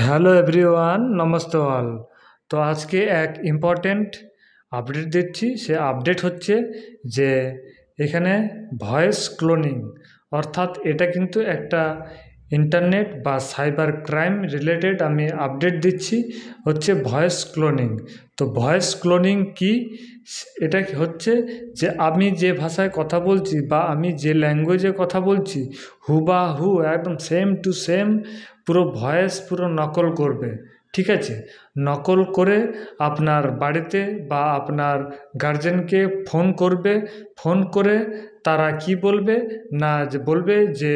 Hello everyone, namaste all. তো আজকে এক ইম্পর্ট্যান্ট আপডেট দিচ্ছি। সে আপডেট হচ্ছে যে এখানে ভয়েস ক্লোনিং, অর্থাৎ এটা কিন্তু একটা ইন্টারনেট বা সাইবার ক্রাইম রিলেটেড আমি আপডেট দিচ্ছি। হচ্ছে ভয়েস ক্লোনিং। তো ভয়েস ক্লোনিং কি? এটা হচ্ছে যে আমি যে ভাষায় কথা বলছি বা আমি যে ল্যাঙ্গুয়েজে কথা বলছি, হুবাহু একদম সেম টু সেম পুরো ভয়েস পুরো নকল করবে। ঠিক আছে, নকল করে আপনার বাড়িতে বা আপনার গার্জেনকে ফোন করবে। ফোন করে তারা কি বলবে না, যে বলবে যে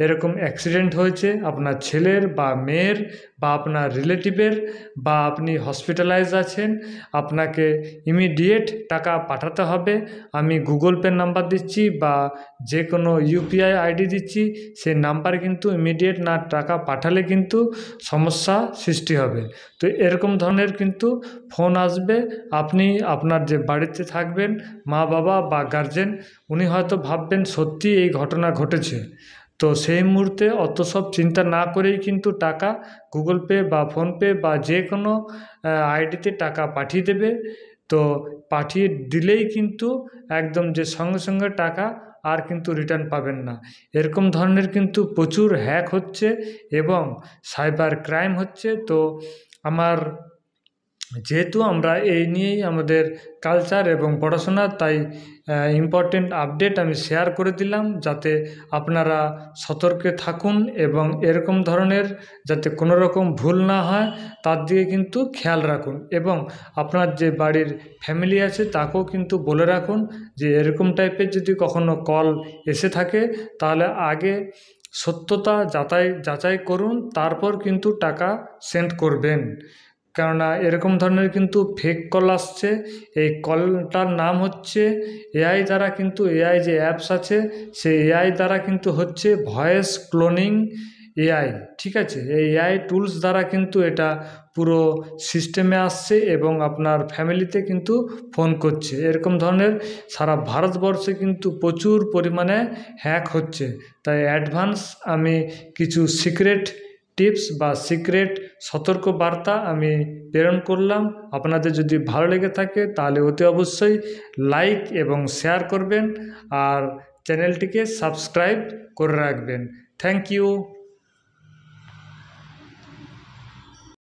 এরকম অ্যাক্সিডেন্ট হয়েছে আপনার ছেলের বা মেয়ের বা আপনার রিলেটিভের, বা আপনি হসপিটালাইজ আছেন, আপনাকে ইমিডিয়েট টাকা পাঠাতে হবে। আমি গুগল পে নাম্বার দিচ্ছি বা যে কোনো ইউপিআই আইডি দিচ্ছি, সেই নাম্বারে কিন্তু ইমিডিয়েট না টাকা পাঠালে কিন্তু সমস্যা সৃষ্টি হবে। তো এরকম ধরনের কিন্তু ফোন আসবে। আপনি আপনার যে বাড়িতে থাকবেন মা বাবা বা গার্জেন, উনি হয়তো ভাববেন সত্যি এই ঘটনা ঘটেছে। তো সেই মুহূর্তে অত সব চিন্তা না করেই কিন্তু টাকা গুগল পে বা ফোনপে বা যে কোনো আইডিতে টাকা পাঠিয়ে দেবে। তো পাঠিয়ে দিলেই কিন্তু একদম যে সঙ্গে সঙ্গে টাকা আর কিন্তু রিটার্ন পাবেন না। এরকম ধরনের কিন্তু প্রচুর হ্যাক হচ্ছে এবং সাইবার ক্রাইম হচ্ছে। তো আমার, যেহেতু আমরা এই নিয়েই আমাদের কালচার এবং পড়াশোনা, তাই ইম্পর্টেন্ট আপডেট আমি শেয়ার করে দিলাম, যাতে আপনারা সতর্কে থাকুন এবং এরকম ধরনের যাতে কোনো রকম ভুল না হয় তার দিকে কিন্তু খেয়াল রাখুন। এবং আপনার যে বাড়ির ফ্যামিলি আছে তাকেও কিন্তু বলে রাখুন যে এরকম টাইপের যদি কখনো কল এসে থাকে তাহলে আগে সত্যতা যাচাই করুন, তারপর কিন্তু টাকা সেন্ড করবেন। কেননা এরকম ধরনের কিন্তু ফেক কল আসছে। এই কলটার নাম হচ্ছে এআই দ্বারা, কিন্তু এআই যে অ্যাপস আছে সেই এআই দ্বারা কিন্তু হচ্ছে ভয়েস ক্লোনিং এআই। ঠিক আছে, এই এআই টুলস দ্বারা কিন্তু এটা পুরো সিস্টেমে আসছে এবং আপনার ফ্যামিলিতে কিন্তু ফোন করছে। এরকম ধরনের সারা ভারতবর্ষে কিন্তু প্রচুর পরিমাণে হ্যাক হচ্ছে। তাই অ্যাডভান্স আমি কিছু সিক্রেট টিপস বা সিক্রেট সতর্ক বার্তা আমি প্রেরণ করলাম। আপনাদের যদি ভালো লেগে থাকে তাহলে অতি অবশ্যই লাইক এবং শেয়ার করবেন আর চ্যানেলটিকে সাবস্ক্রাইব করে রাখবেন। Thank you.